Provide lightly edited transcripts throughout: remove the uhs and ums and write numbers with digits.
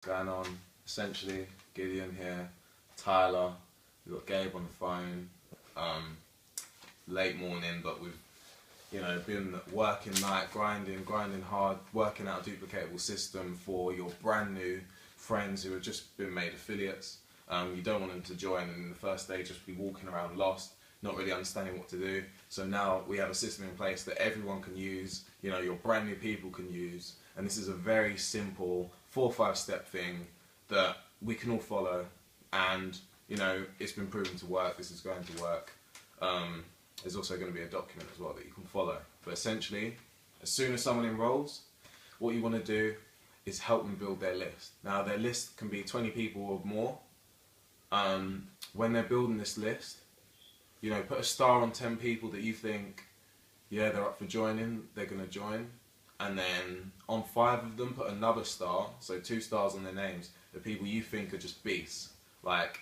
Going on, essentially, Gideon here, Tyler, we've got Gabe on the phone, late morning, but we've, been working night, grinding hard, working out a duplicatable system for your brand new friends who have just been made affiliates. You don't want them to join and in the first day just be walking around lost, not really understanding what to do. So now we have a system in place that everyone can use, your brand new people can use, and this is a very simple 4 or 5 step thing that we can all follow, and it's been proven to work. This is going to work. There's also going to be a document as well that you can follow. But essentially, as soon as someone enrolls, what you want to do is help them build their list. Now their list can be 20 people or more. When they're building this list, put a star on 10 people that you think, yeah, they're up for joining, they're going to join. And then on 5 of them, put another star, so 2 stars on their names, the people you think are just beasts. Like,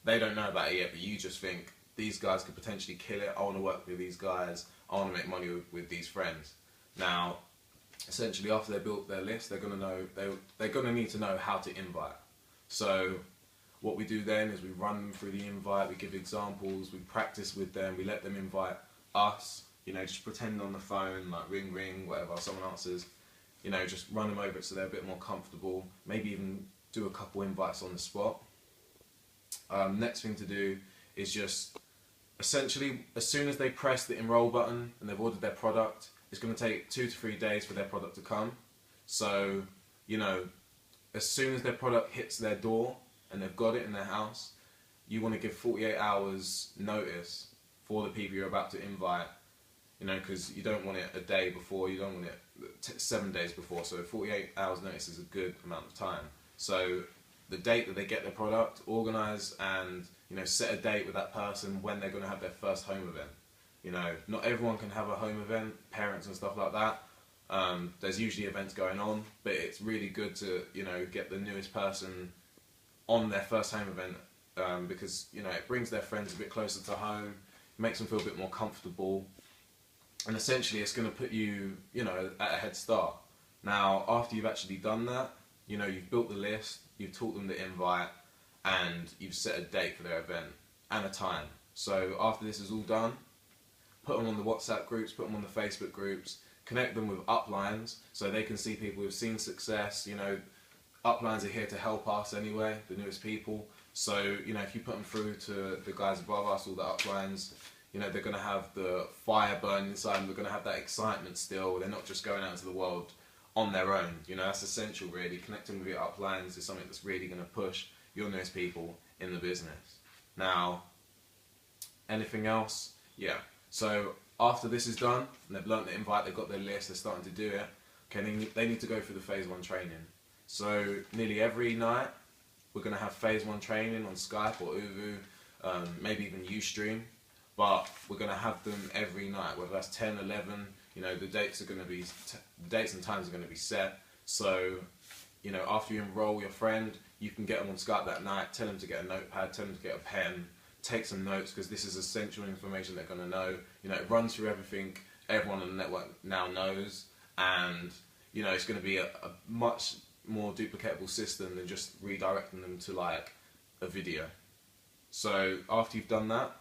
they don't know about it yet, but you just think, these guys could potentially kill it, I want to work with these guys, I want to make money with these friends. Now, essentially after they built their list, they're going to need to know how to invite. So what we do then is we run them through the invite, we give examples, we practice with them, we let them invite us, just pretend on the phone, like ring ring, whatever, someone answers, just run them over it so they're a bit more comfortable, maybe even do a couple invites on the spot. Next thing to do is just, essentially, as soon as they press the enroll button and they've ordered their product, it's going to take 2 to 3 days for their product to come. So, as soon as their product hits their door and they've got it in their house, you want to give 48 hours notice for the people you're about to invite, because you don't want it a day before, you don't want it 7 days before, so 48 hours notice is a good amount of time. So the date that they get their product, organise and set a date with that person when they're going to have their first home event. Not everyone can have a home event, parents and stuff like that. There's usually events going on, but it's really good to get the newest person on their first home event, because it brings their friends a bit closer to home, makes them feel a bit more comfortable, and essentially it's going to put you at a head start. Now after you've actually done that, you've built the list, you've taught them the invite, and you've set a date for their event and a time. So after this is all done, put them on the WhatsApp groups, put them on the Facebook groups, connect them with uplines so they can see people who've seen success. Uplines are here to help us anyway, the newest people. So if you put them through to the guys above us, all the uplines, they're going to have the fire burning inside them, they're going to have that excitement still, they're not just going out into the world on their own. That's essential really. Connecting with your uplines is something that's really going to push your newest people in the business. Now, anything else? Yeah. So after this is done, and they've learnt the invite, they've got their list, they're starting to do it, okay, they need to go through the phase 1 training. So nearly every night, we're going to have phase 1 training on Skype or Uvu, maybe even Ustream, but we're going to have them every night, whether that's 10, 11, the dates are going to be, the dates and times are going to be set. So, after you enroll your friend, you can get them on Skype that night, tell them to get a notepad, tell them to get a pen, take some notes, because this is essential information they're going to know. It runs through everything everyone on the network now knows, and, it's going to be a much more duplicatable system than just redirecting them to like a video. So after you've done that,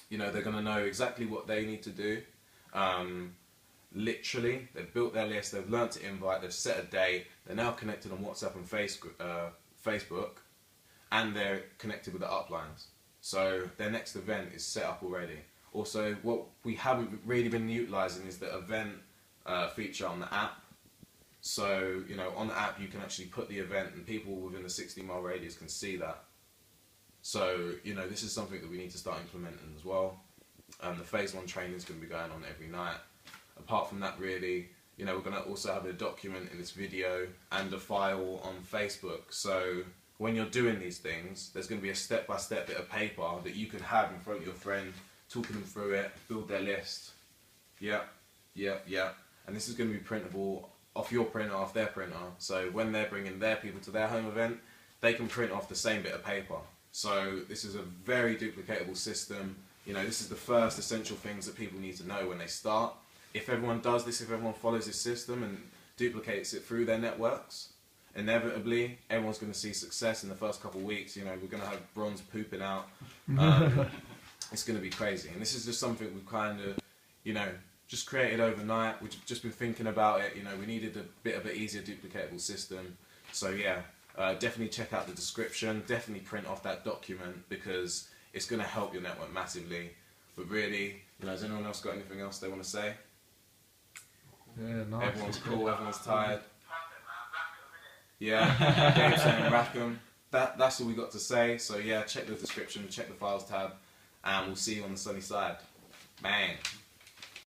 they're going to know exactly what they need to do. Literally, they've built their list, they've learnt to invite, they've set a date, they're now connected on WhatsApp and Facebook, and they're connected with the uplines. So their next event is set up already. Also, what we haven't really been utilising is the event feature on the app. So, on the app you can actually put the event and people within the 60-mile radius can see that. So, this is something that we need to start implementing as well. The phase 1 training is going to be going on every night. Apart from that really, we're going to also have a document in this video and a file on Facebook. So when you're doing these things, there's going to be a step-by-step bit of paper that you can have in front of your friend, talking them through it, build their list. Yeah. And this is going to be printable off your printer, off their printer. So when they're bringing their people to their home event, they can print off the same bit of paper. So this is a very duplicatable system. This is the first essential things that people need to know when they start. If everyone does this, if everyone follows this system and duplicates it through their networks, inevitably everyone's going to see success in the first couple of weeks. You know, we're going to have bronze pooping out. It's going to be crazy, and this is just something we've kind of, you know, just created overnight. We've just been thinking about it. You know, we needed a bit of an easier duplicatable system. So yeah, definitely check out the description. Definitely print off that document because it's going to help your network massively. But really, you know, has anyone else got anything else they want to say? Yeah, nice. Everyone's cool, everyone's tired. Yeah, Dave's saying rack 'em. That's all we got to say. So yeah, check the description, check the files tab, and we'll see you on the sunny side. Bang.